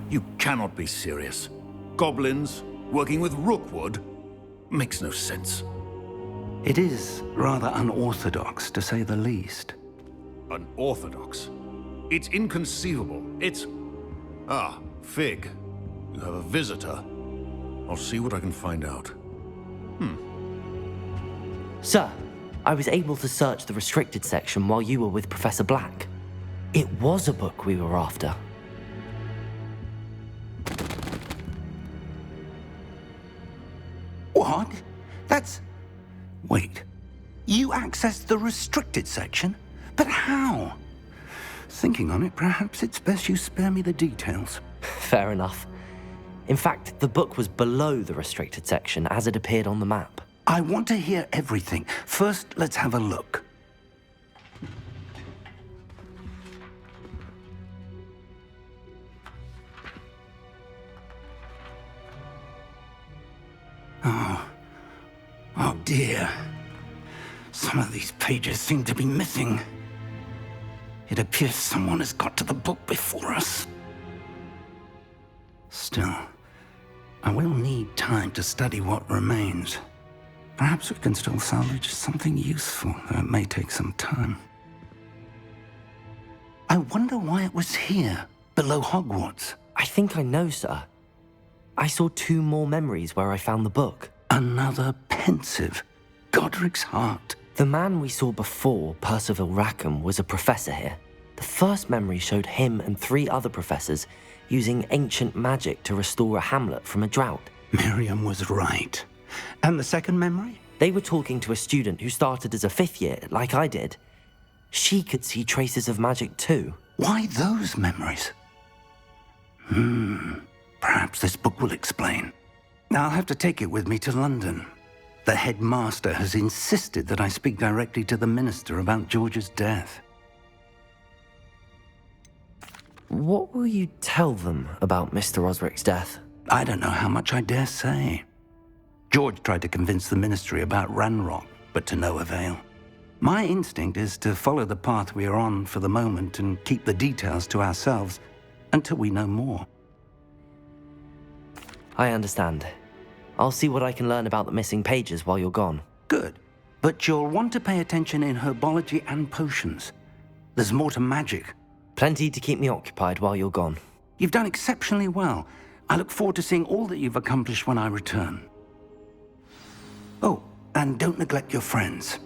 You cannot be serious. Goblins working with Rookwood? Makes no sense. It is rather unorthodox, to say the least. Unorthodox? It's inconceivable. It's... Ah, Fig. You have a visitor. I'll see what I can find out. Sir, I was able to search the restricted section while you were with Professor Black. It was a book we were after. What? That's... Wait. You accessed the restricted section? But how? Thinking on it, perhaps it's best you spare me the details. Fair enough. In fact, the book was below the restricted section as it appeared on the map. I want to hear everything. First, let's have a look. Oh dear. Some of these pages seem to be missing. It appears someone has got to the book before us. Still, I will need time to study what remains. Perhaps we can still salvage something useful, though it may take some time. I wonder why it was here, below Hogwarts. I think I know, sir. I saw 2 more memories where I found the book. Another pensive. Godric's heart. The man we saw before, Percival Rackham, was a professor here. The first memory showed him and 3 other professors using ancient magic to restore a hamlet from a drought. Miriam was right. And the second memory? They were talking to a student who started as a 5th year, like I did. She could see traces of magic too. Why those memories? Perhaps this book will explain. I'll have to take it with me to London. The headmaster has insisted that I speak directly to the minister about George's death. What will you tell them about Mr. Osric's death? I don't know how much I dare say. George tried to convince the ministry about Ranrock, but to no avail. My instinct is to follow the path we are on for the moment and keep the details to ourselves until we know more. I understand. I'll see what I can learn about the missing pages while you're gone. Good. But you'll want to pay attention in herbology and potions. There's more to magic. Plenty to keep me occupied while you're gone. You've done exceptionally well. I look forward to seeing all that you've accomplished when I return. Oh, and don't neglect your friends.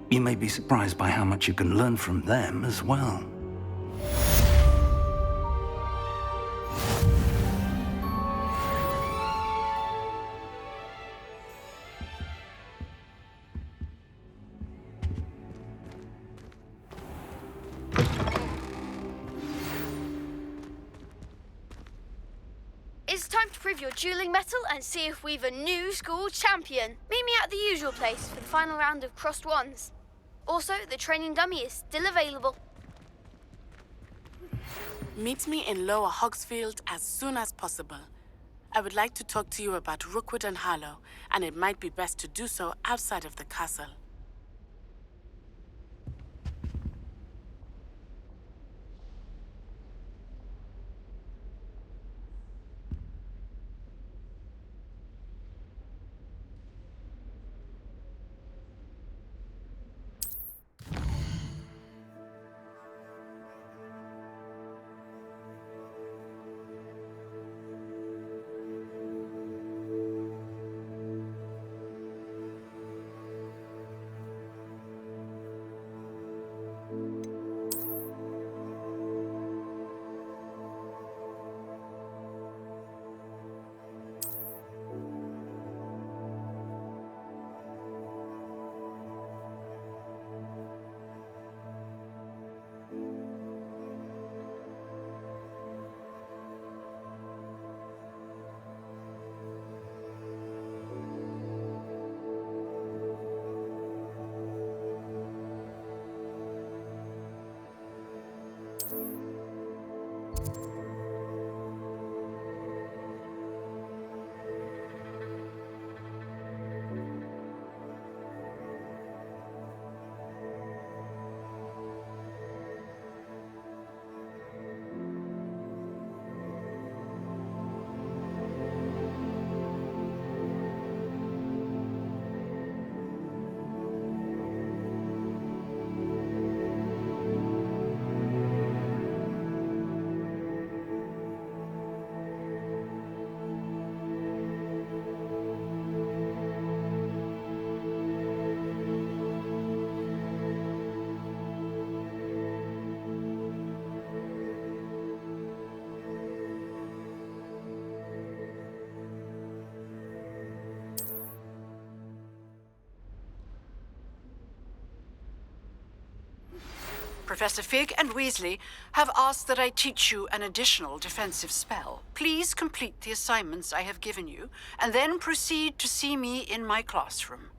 You may be surprised by how much you can learn from them as well. It's time to prove your dueling mettle and see if we've a new school champion. Meet me at the usual place for the final round of crossed wands. Also, the training dummy is still available. Meet me in Lower Hogsfield as soon as possible. I would like to talk to you about Rookwood and Harlow, and it might be best to do so outside of the castle. Professor Fig and Weasley have asked that I teach you an additional defensive spell. Please complete the assignments I have given you, and then proceed to see me in my classroom.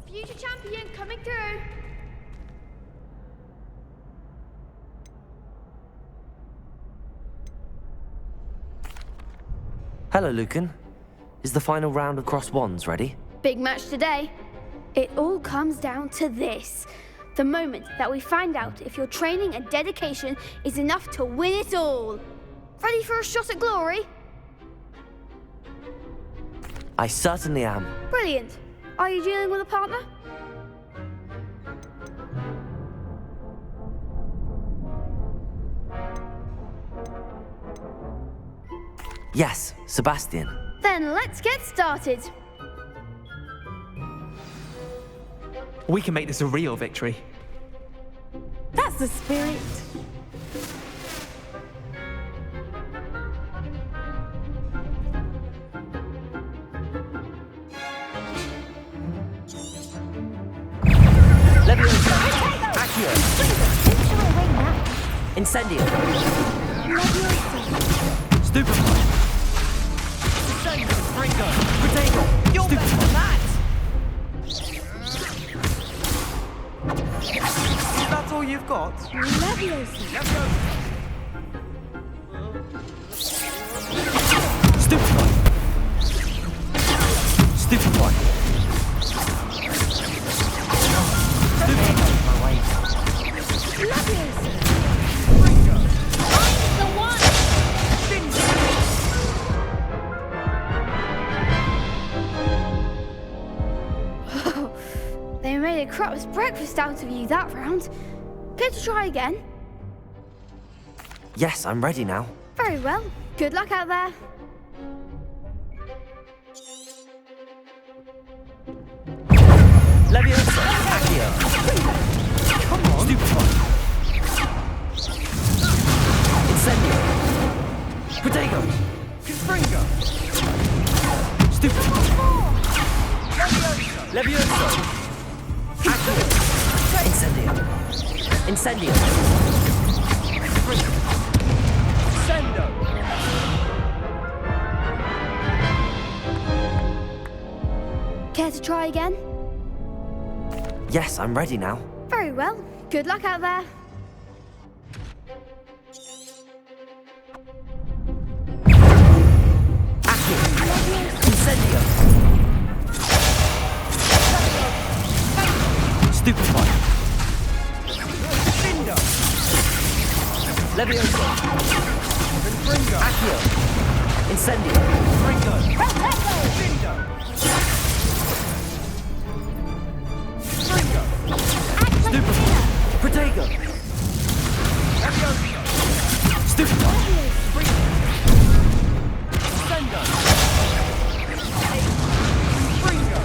Future champion coming through. Hello, Lucan. Is the final round of Crossed Wands ready? Big match today. It all comes down to this. The moment that we find out if your training and dedication is enough to win it all. Ready for a shot at glory? I certainly am. Brilliant. Are you dealing with a partner? Yes, Sebastian. Then let's get started. We can make this a real victory. That's the spirit. Leviosa! Accio! Incendio! Stupefy! Springo! Protego! You're better than that! Is that all you've got? Stupefy! Stupefy! They made a crap's breakfast out of you that round. Care to try again? Yes, I'm ready now. Very well. Good luck out there. Leviosa! Accio! Come on! Stupefy! Incendio! Protego! Confringo! Stupefy! Leviosa! Leviosa! Accio! Incendio! Incendio! Sendo! Care to try again? Yes, I'm ready now. Very well. Good luck out there. Accio! Incendio! Stupefy! Cindo! Leviosa! Confringo! Accio! Incendio! Fringo! Cindo! Fringo! Stupefy! Protego! Stupefy. Sendo. Fringo.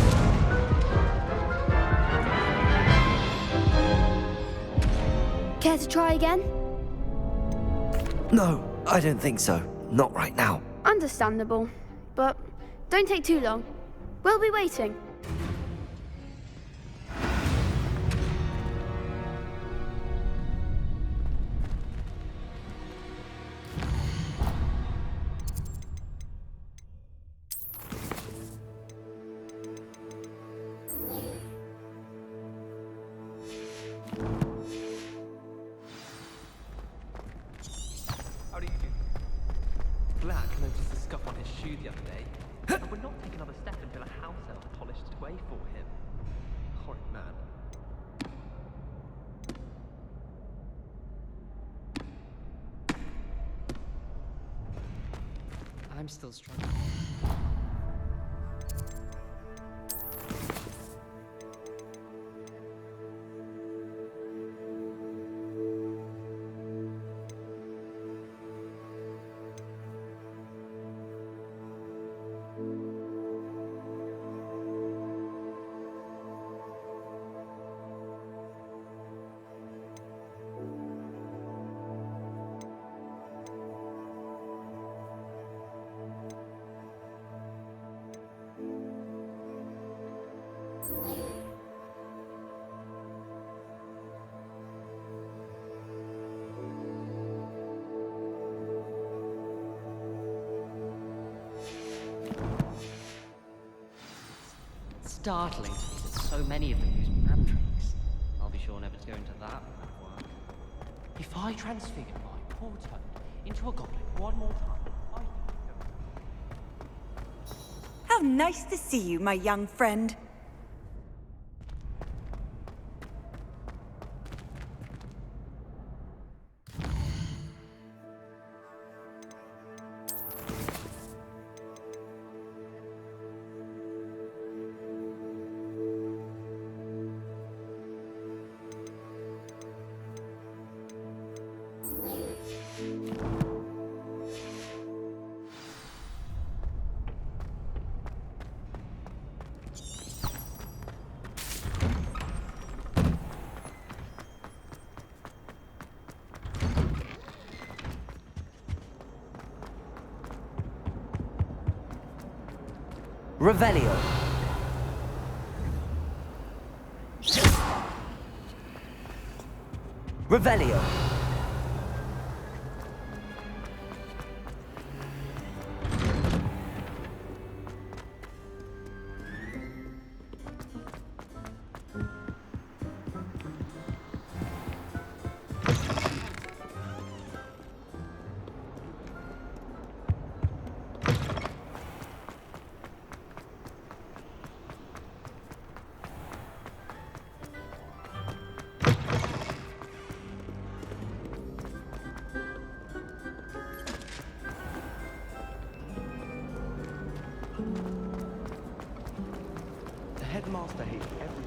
Care to try again? No, I don't think so. Not right now. Understandable, but don't take too long. We'll be waiting. How do you do? Black noticed the scuff on his shoe the other day, but would not take another step until a house elf polished it away for him. Horrid man. I'm still struggling. Startling to me that so many of them use mandrakes. I'll be sure never to go into that work. If I transfigured my poor toad into a goblin one more time, I think How nice to see you, my young friend. Revelio. Revelio. the headmaster hates everyone.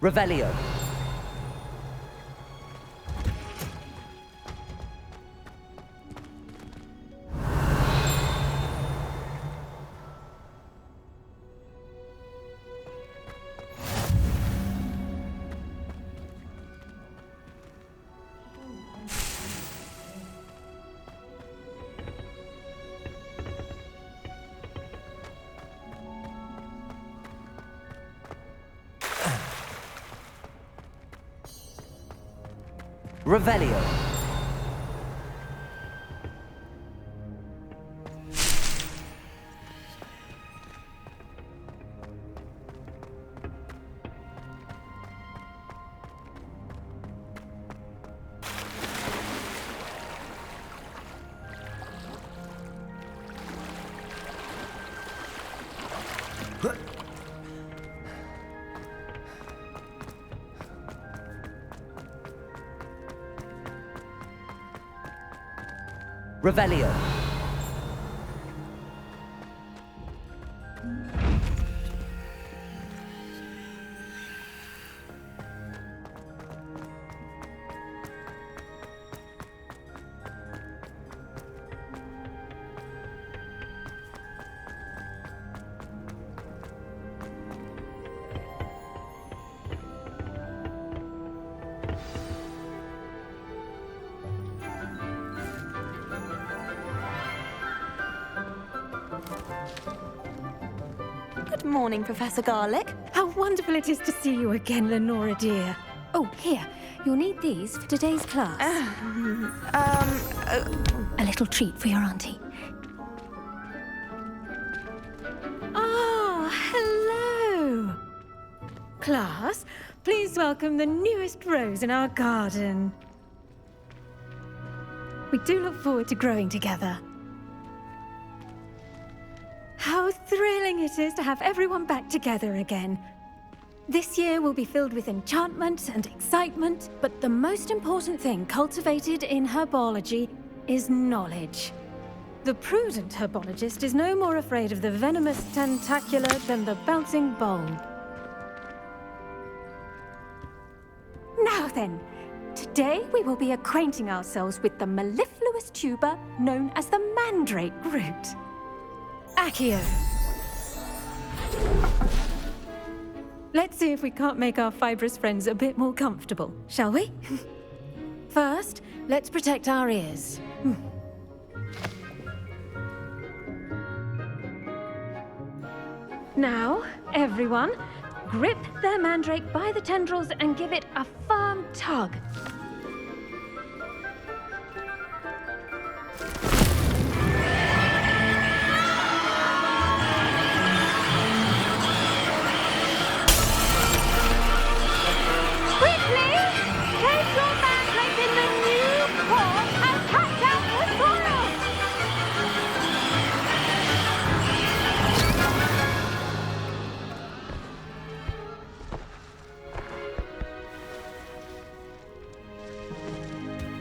Revelio. Revelio. Revelio. Good morning, Professor Garlick. How wonderful it is to see you again, Lenora dear. Oh, here. You'll need these for today's class. A little treat for your auntie. Ah, hello. Class, please welcome the newest rose in our garden. We do look forward to growing together. How thrilling it is to have everyone back together again. This year will be filled with enchantment and excitement, but the most important thing cultivated in herbology is knowledge. The prudent herbologist is no more afraid of the venomous tentacula than the bouncing bulb. Now then, today we will be acquainting ourselves with the mellifluous tuber known as the mandrake root. Accio. Let's see if we can't make our fibrous friends a bit more comfortable, shall we? First, let's protect our ears. Now, everyone, grip their mandrake by the tendrils and give it a firm tug.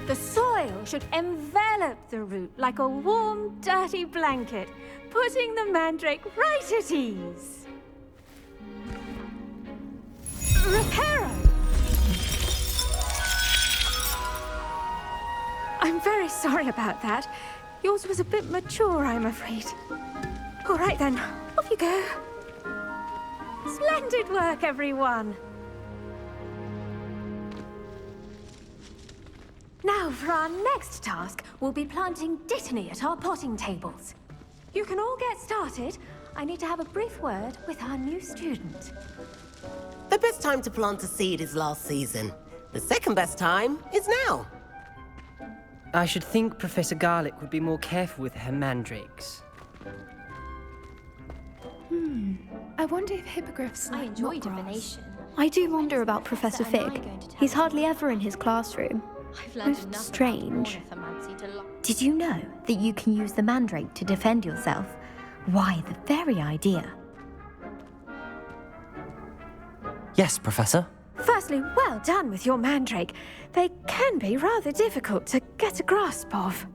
The soil should envelop the root like a warm, dirty blanket, putting the mandrake right at ease. Reparo! I'm very sorry about that. Yours was a bit mature, I'm afraid. All right then, off you go. Splendid work, everyone! Now, for our next task, we'll be planting dittany at our potting tables. You can all get started. I need to have a brief word with our new student. The best time to plant a seed is last season. The second best time is now. I should think Professor Garlick would be more careful with her mandrakes. I wonder if hippogriffs I like enjoy not grass. divination. I do wonder about Professor Am I Fig. going to tell He's you? hardly ever in his classroom. I've learned Most enough strange. about ornithomancy to Did you know that you can use the mandrake to defend yourself? Why, the very idea. Yes, Professor. Firstly, well done with your mandrake. They can be rather difficult to get a grasp of.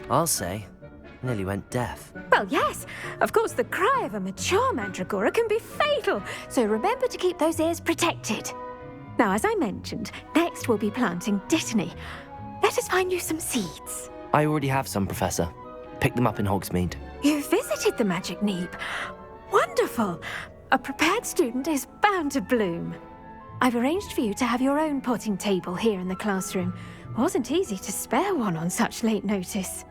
I'll say. Nearly went deaf. Well, yes. Of course, the cry of a mature mandragora can be fatal, so remember to keep those ears protected. Now, as I mentioned, next we'll be planting dittany. Let us find you some seeds. I already have some, Professor. Picked them up in Hogsmeade. You visited the Magic Neep. Wonderful. A prepared student is bound to bloom. I've arranged for you to have your own potting table here in the classroom. Wasn't easy to spare one on such late notice.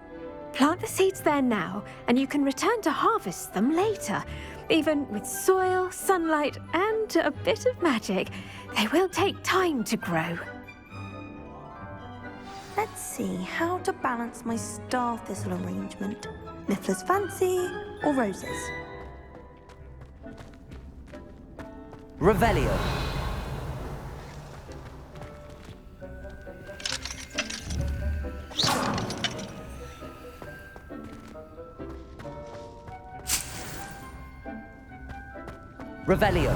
Plant the seeds there now, and you can return to harvest them later. Even with soil, sunlight, and a bit of magic, they will take time to grow. Let's see how to balance my star thistle arrangement. Niffler's fancy or roses? Revelio. Revelio.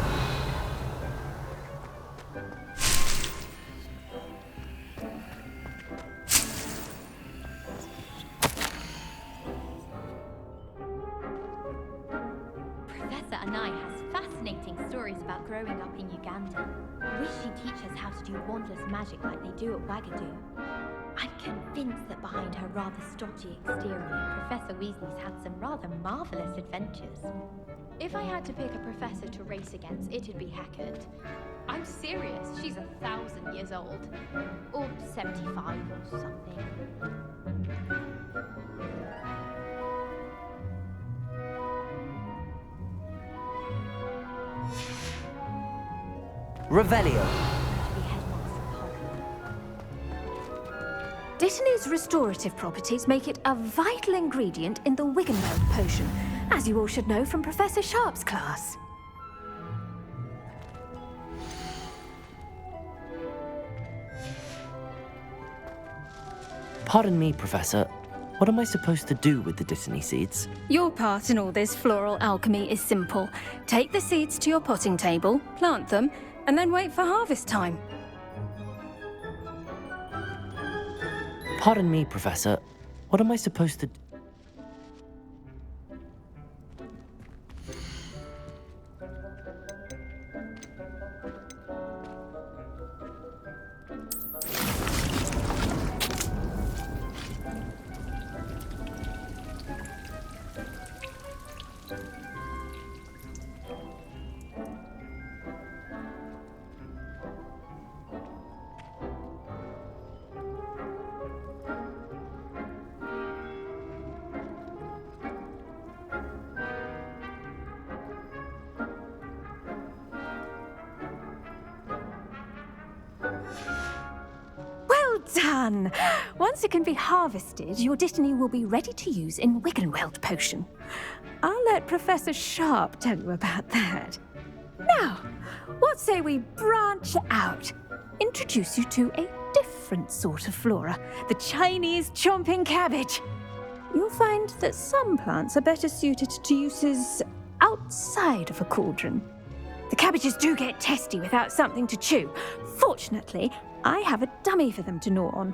Professor Anai has fascinating stories about growing up in Uganda. Wish she'd teach us how to do wandless magic like they do at Wagadoo. I'm convinced that behind her rather stodgy exterior, Professor Weasley's had some rather marvellous adventures. If I had to pick a professor to race against, it'd be Hackett. I'm serious, she's 1,000 years old. Or 75 or something. Revelio. Dittany's restorative properties make it a vital ingredient in the Wiggenweld potion, as you all should know from Professor Sharp's class. Pardon me, Professor. What am I supposed to do with the Dittany seeds? Your part in all this floral alchemy is simple. Take the seeds to your potting table, plant them, and then wait for harvest time. Pardon me, Professor. What am I supposed to... Done! Once it can be harvested, your Dittany will be ready to use in Wiggenweld potion. I'll let Professor Sharp tell you about that. Now, what say we branch out? Introduce you to a different sort of flora, the Chinese chomping cabbage. You'll find that some plants are better suited to uses outside of a cauldron. The cabbages do get testy without something to chew. Fortunately, I have a dummy for them to gnaw on.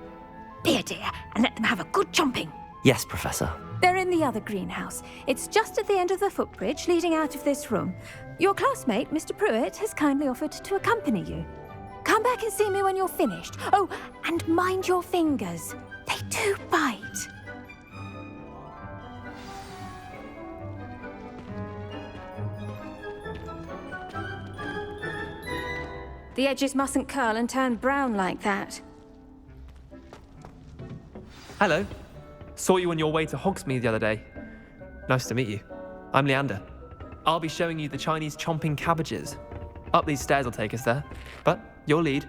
Be a dear and let them have a good chomping. Yes, Professor. They're in the other greenhouse. It's just at the end of the footbridge leading out of this room. Your classmate, Mr. Pruitt, has kindly offered to accompany you. Come back and see me when you're finished. Oh, and mind your fingers. They do bite. The edges mustn't curl and turn brown like that. Hello. Saw you on your way to Hogsmeade the other day. Nice to meet you. I'm Leander. I'll be showing you the Chinese chomping cabbages. Up these stairs will take us there, but your lead.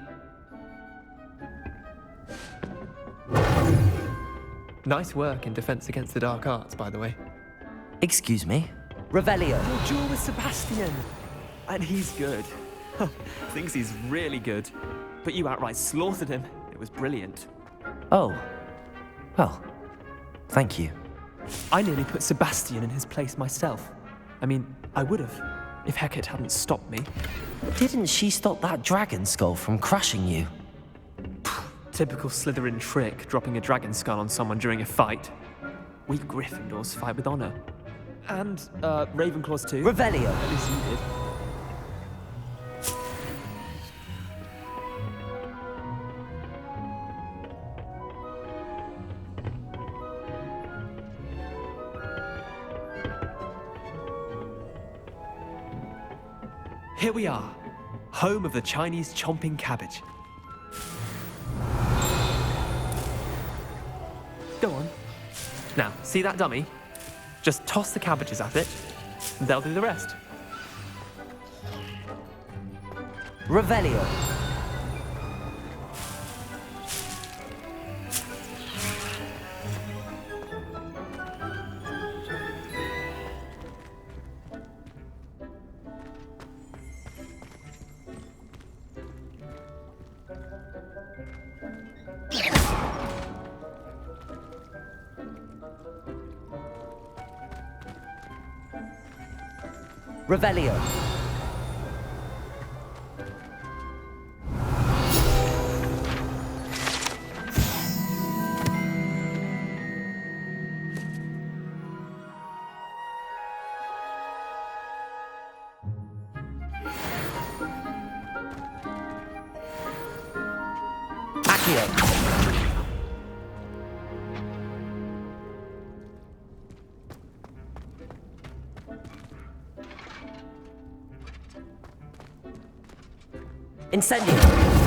Nice work in Defense Against the Dark Arts, by the way. Excuse me? Revelio. Your duel with Sebastian. And he's good. Thinks he's really good. But you outright slaughtered him. It was brilliant. Oh. Well, thank you. I nearly put Sebastian in his place myself. I mean, I would have, if Hecate hadn't stopped me. Didn't she stop that dragon skull from crushing you? Typical Slytherin trick, dropping a dragon skull on someone during a fight. We Gryffindors fight with honor. And, Ravenclaws too. Revelio. At least you did. Here we are, home of the Chinese chomping cabbage. Go on. Now, see that dummy? Just toss the cabbages at it, and they'll do the rest. Revelio. Revelio. Revelio. Incendio.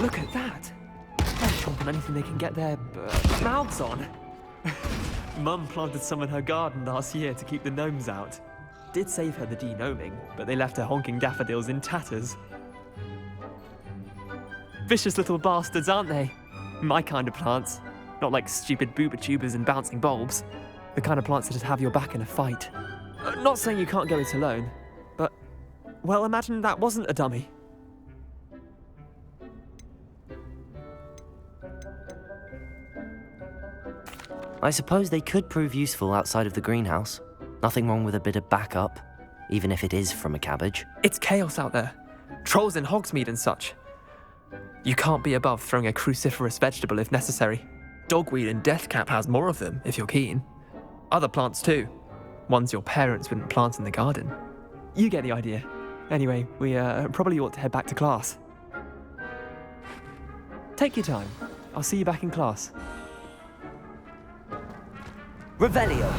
Look at that! They're chomping anything they can get their mouths on. Mum planted some in her garden last year to keep the gnomes out. Did save her the de-gnoming, but they left her honking daffodils in tatters. Vicious little bastards, aren't they? My kind of plants. Not like stupid booba tubers and bouncing bulbs. The kind of plants that'd have your back in a fight. Not saying you can't go it alone, but, well, imagine that wasn't a dummy. I suppose they could prove useful outside of the greenhouse. Nothing wrong with a bit of backup, even if it is from a cabbage. It's chaos out there. Trolls in Hogsmeade and such. You can't be above throwing a cruciferous vegetable if necessary. Dogweed and deathcap has more of them, if you're keen. Other plants too. Ones your parents wouldn't plant in the garden. You get the idea. Anyway, we probably ought to head back to class. Take your time. I'll see you back in class. Revelio.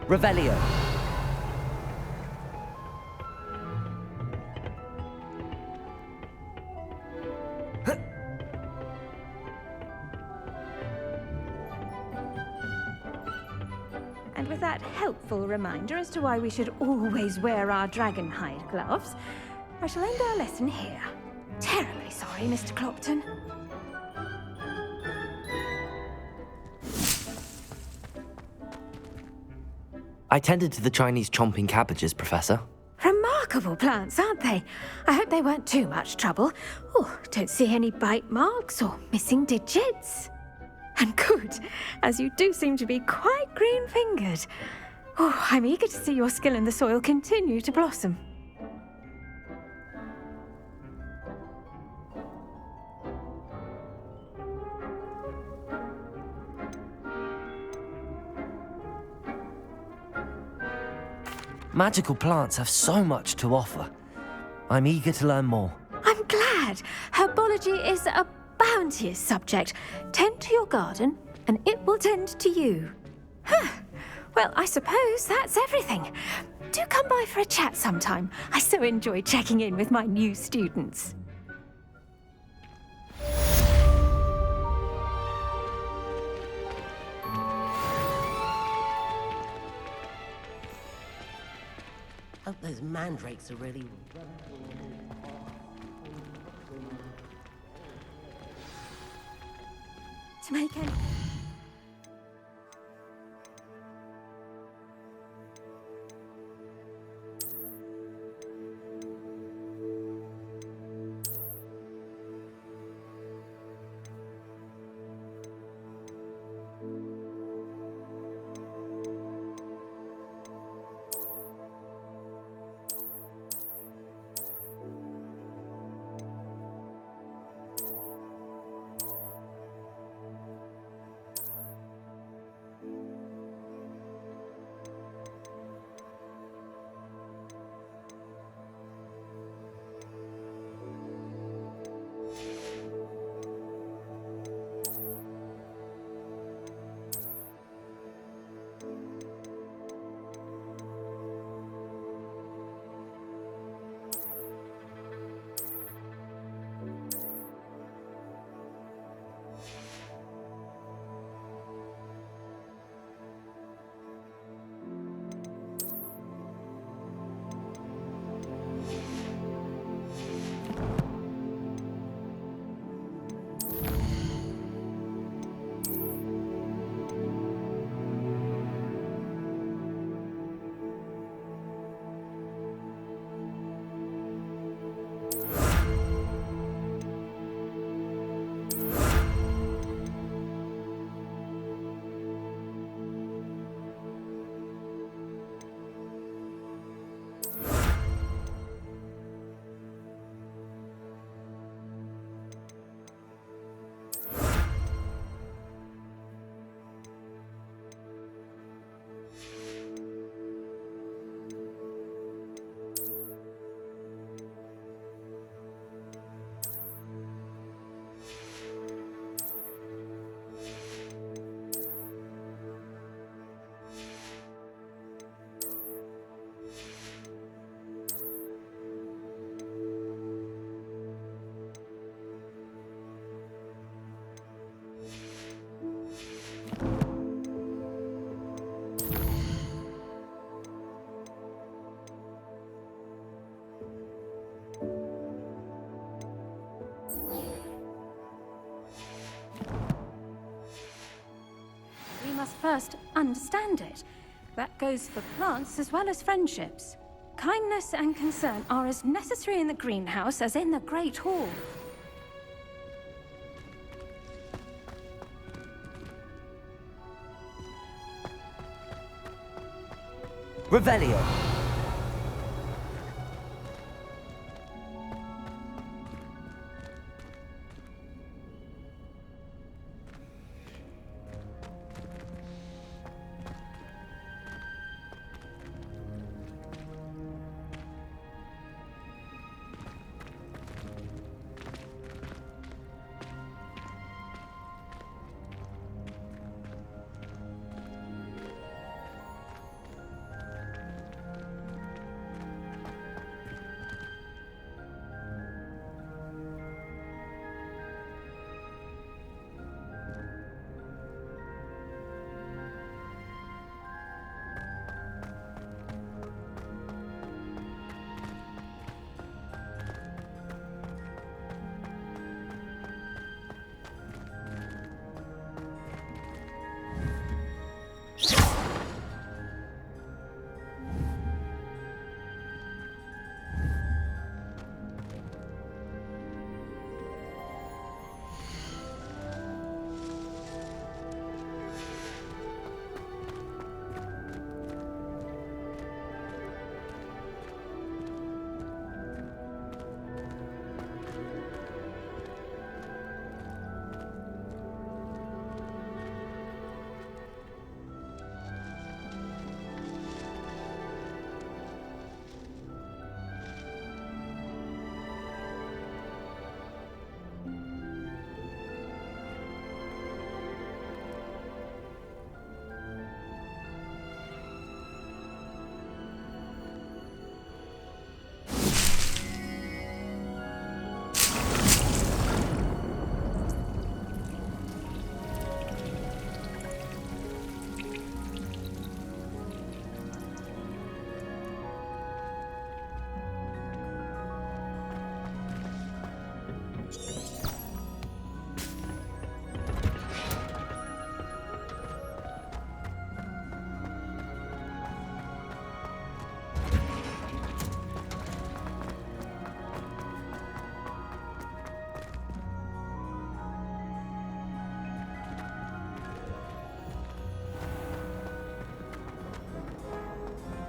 Revelio. And with that helpful reminder as to why we should always wear our dragon hide gloves, I shall end our lesson here. Terribly sorry, Mr. Clopton. I tended to the Chinese chomping cabbages, Professor. Remarkable plants, aren't they? I hope they weren't too much trouble. Oh, don't see any bite marks or missing digits. And good, as you do seem to be quite green-fingered. Oh, I'm eager to see your skill in the soil continue to blossom. Magical plants have so much to offer. I'm eager to learn more. I'm glad. Herbology is a bounteous subject. Tend to your garden, and it will tend to you. Huh. Well, I suppose that's everything. Do come by for a chat sometime. I so enjoy checking in with my new students. Hope those mandrakes are really... To make any... first understand it. That goes for plants as well as friendships. Kindness and concern are as necessary in the greenhouse as in the Great Hall. Revelio.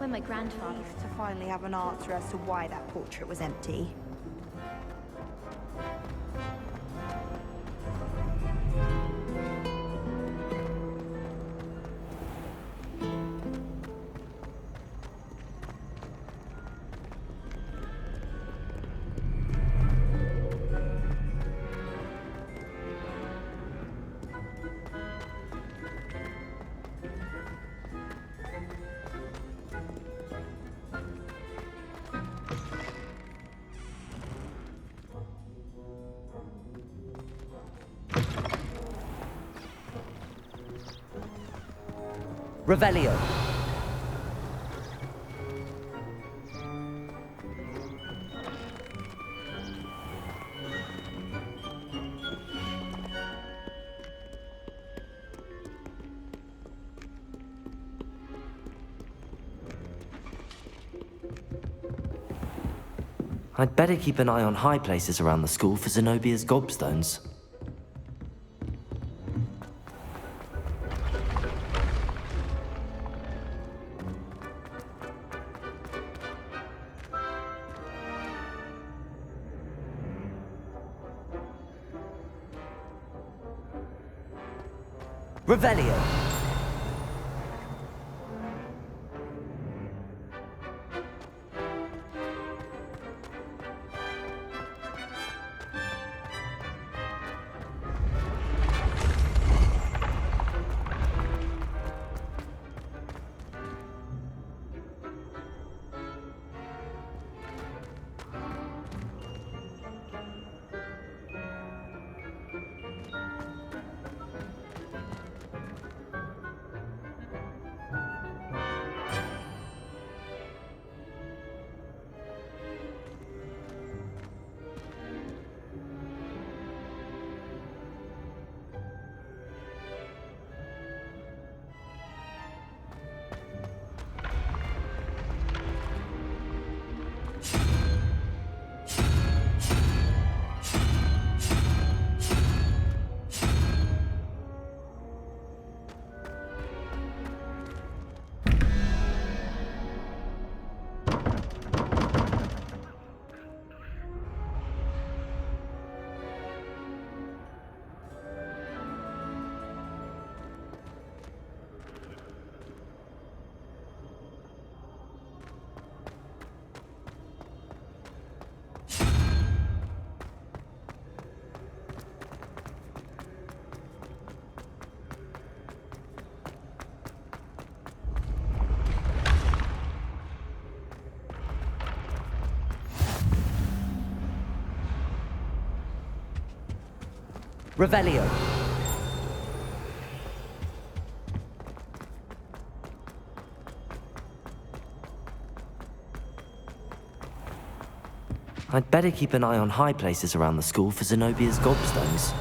When my grandfather... To finally have an answer as to why that portrait was empty. Revelio. I'd better keep an eye on high places around the school for Zenobia's gobstones. Revelio. Revelio. I'd better keep an eye on high places around the school for Zenobia's gobstones.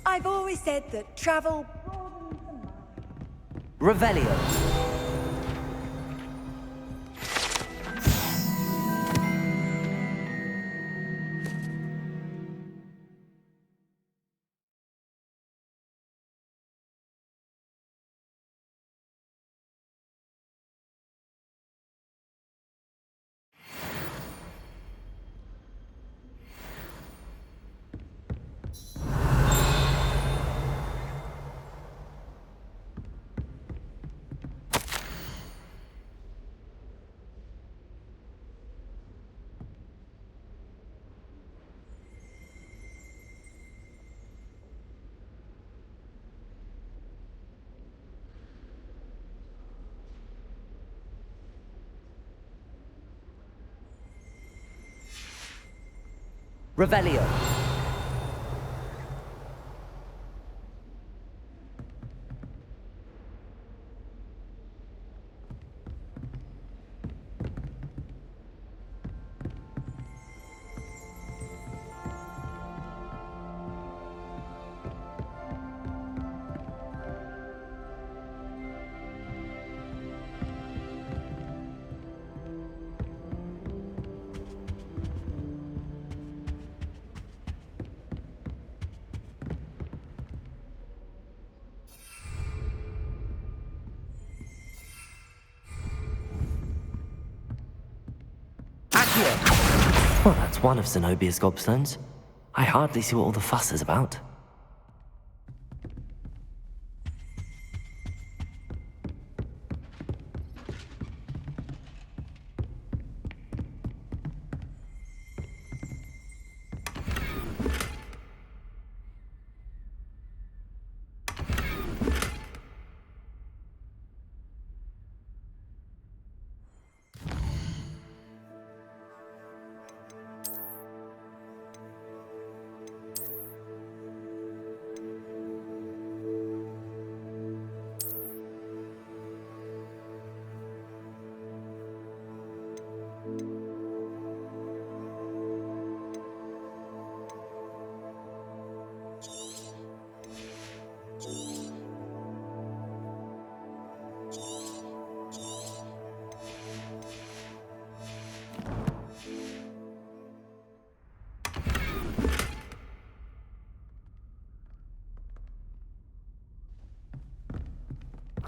I've always said that travel... Revelio. Revelio. Well, that's one of Zenobia's gobstones. I hardly see what all the fuss is about.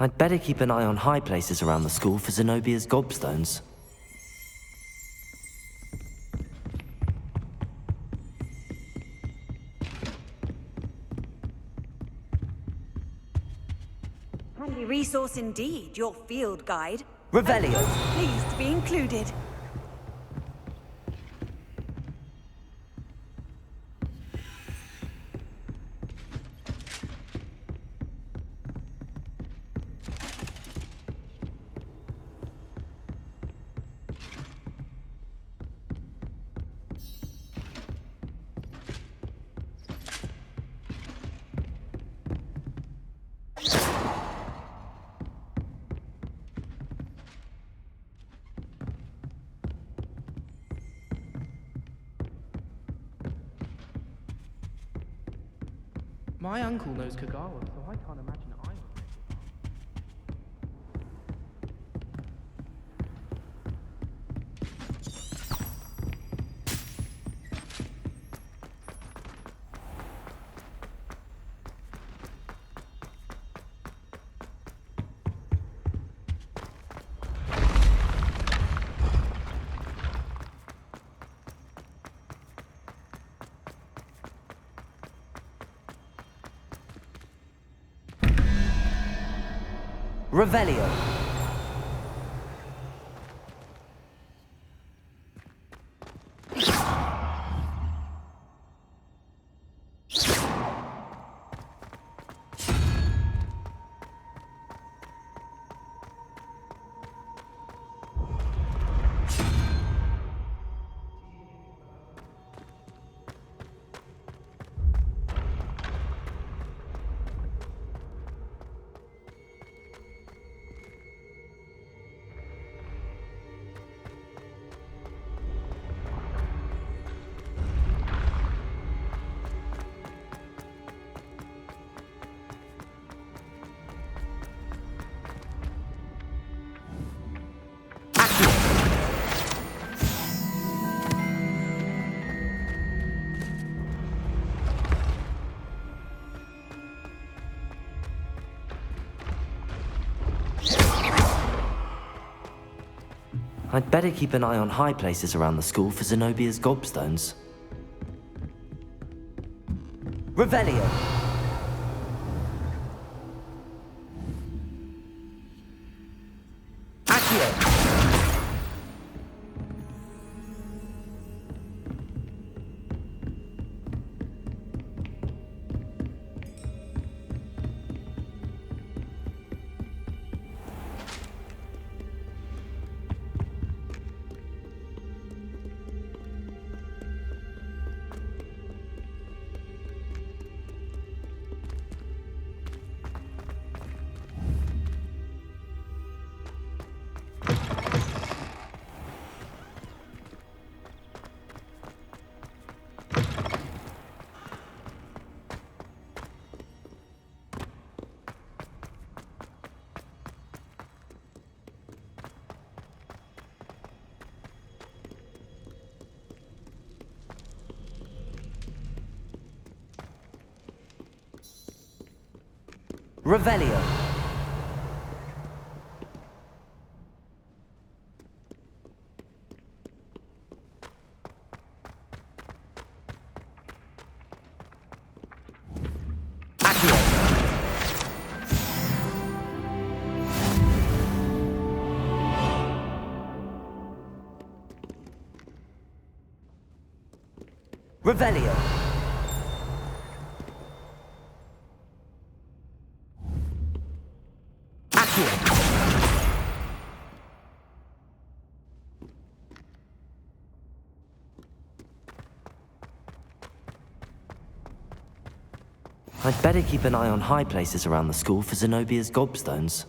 I'd better keep an eye on high places around the school for Zenobia's gobstones. Handy resource indeed, your field guide. Revelio. Pleased to be included. My uncle knows Kagawa, so I can't imagine I would. Revelio. I'd better keep an eye on high places around the school for Zenobia's gobstones. Revelio. Accio. Revelio. Accio. Revelio. I'd better keep an eye on high places around the school for Zenobia's gobstones.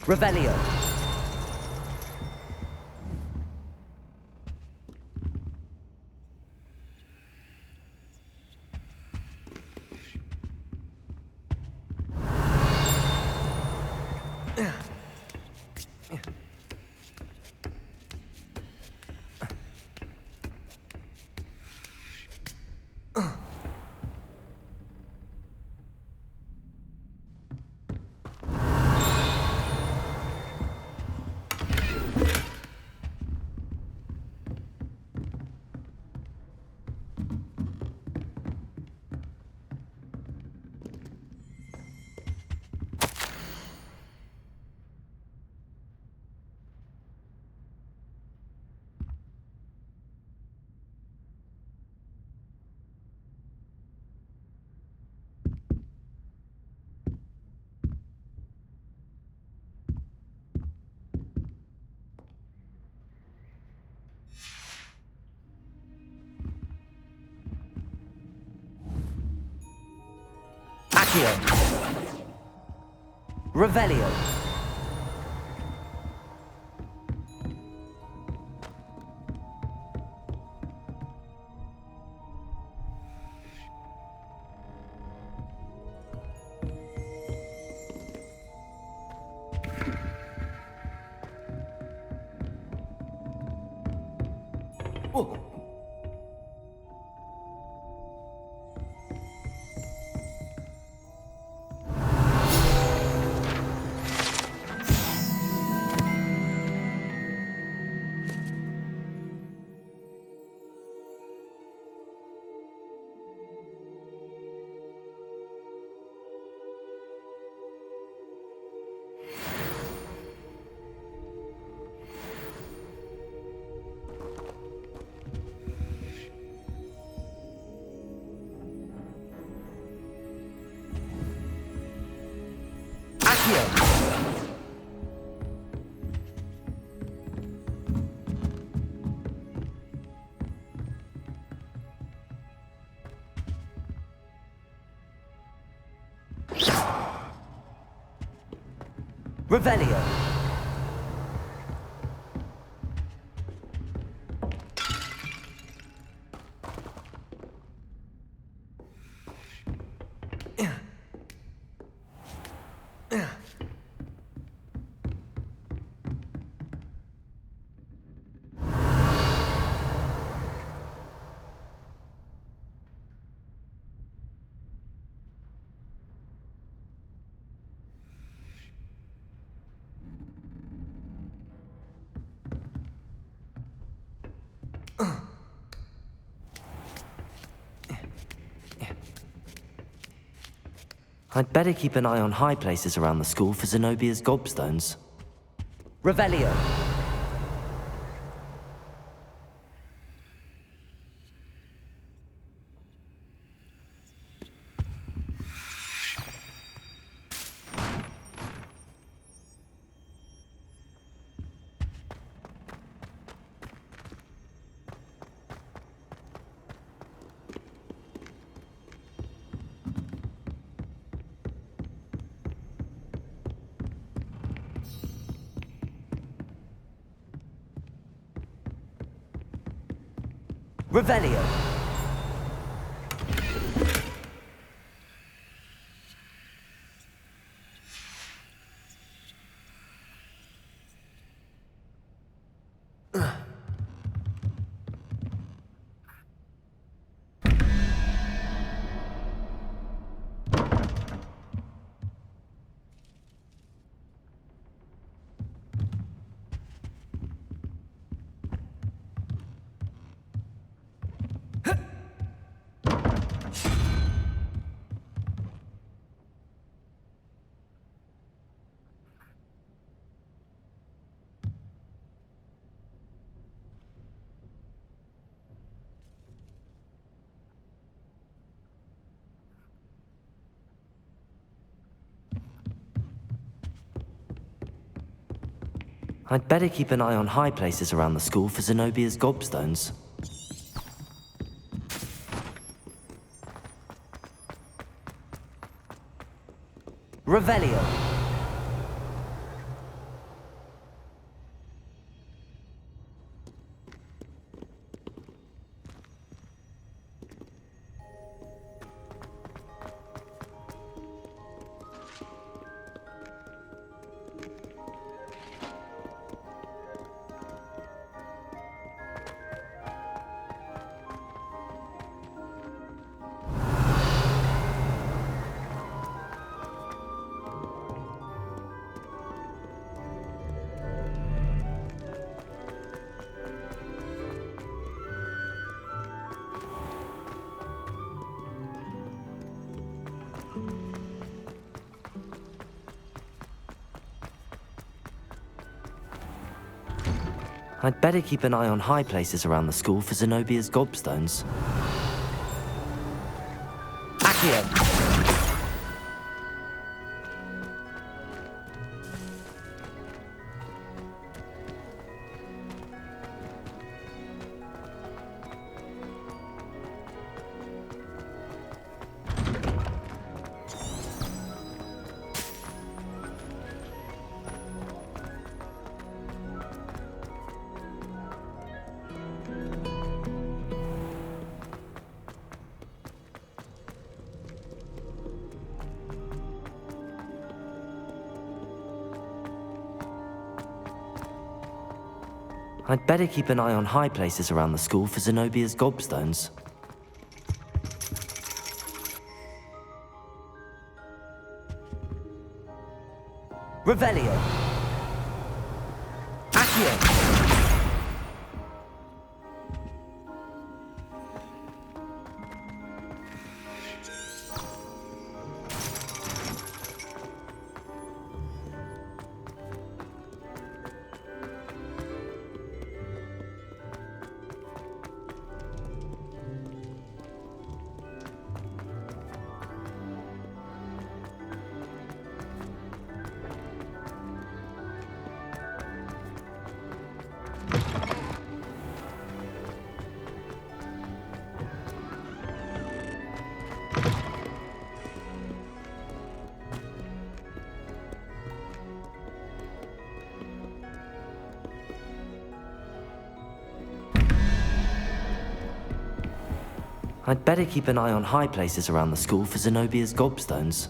Revelio. Accio. Revelio. Oh. Revelio. I'd better keep an eye on high places around the school for Zenobia's gobstones. Revelio. Revelio. I'd better keep an eye on high places around the school for Zenobia's gobstones. Revelio. I'd better keep an eye on high places around the school for Zenobia's gobstones. Accio! I'd better keep an eye on high places around the school for Zenobia's gobstones. Revelio. Accio. I'd better keep an eye on high places around the school for Zenobia's gobstones.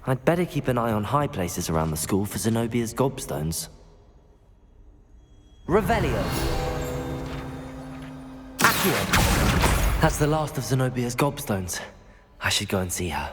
I'd better keep an eye on high places around the school for Zenobia's gobstones. Revelio! Accio! That's the last of Zenobia's gobstones. I should go and see her.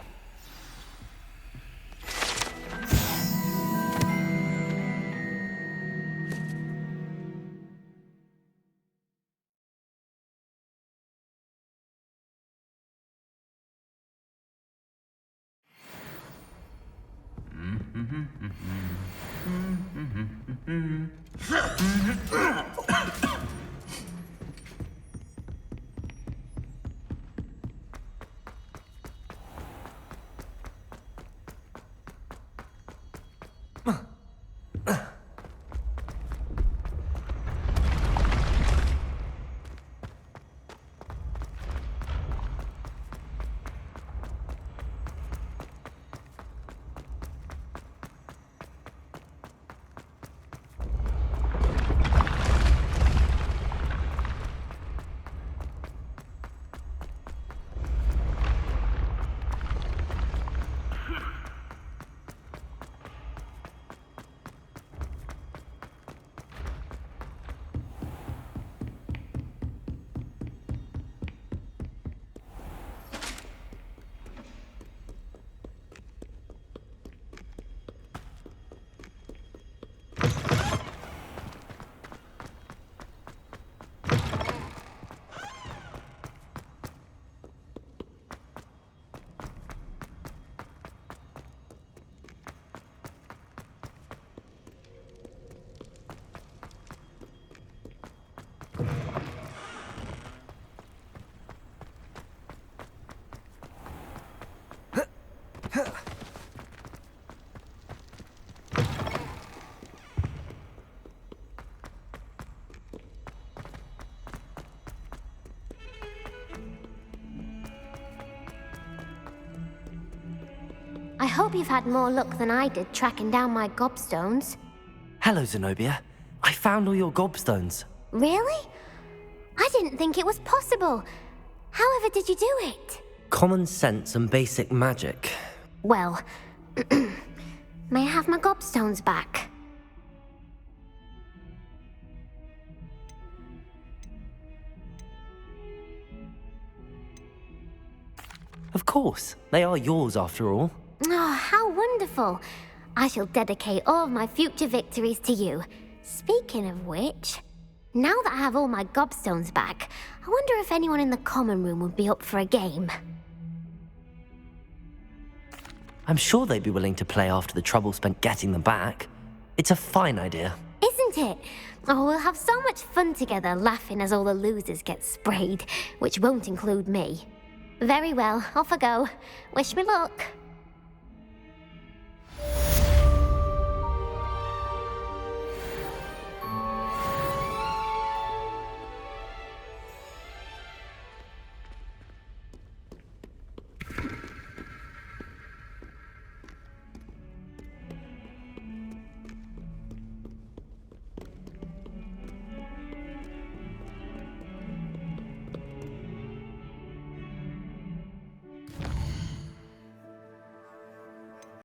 I hope you've had more luck than I did tracking down my gobstones. Hello, Zenobia. I found all your gobstones. Really? I didn't think it was possible. However did you do it? Common sense and basic magic. Well, may I have my gobstones back? Of course. They are yours after all. Oh, how wonderful. I shall dedicate all of my future victories to you. Speaking of which, now that I have all my gobstones back, I wonder if anyone in the common room would be up for a game. I'm sure they'd be willing to play after the trouble spent getting them back. It's a fine idea. Isn't it? Oh, we'll have so much fun together laughing as all the losers get sprayed, which won't include me. Very well, off I go. Wish me luck.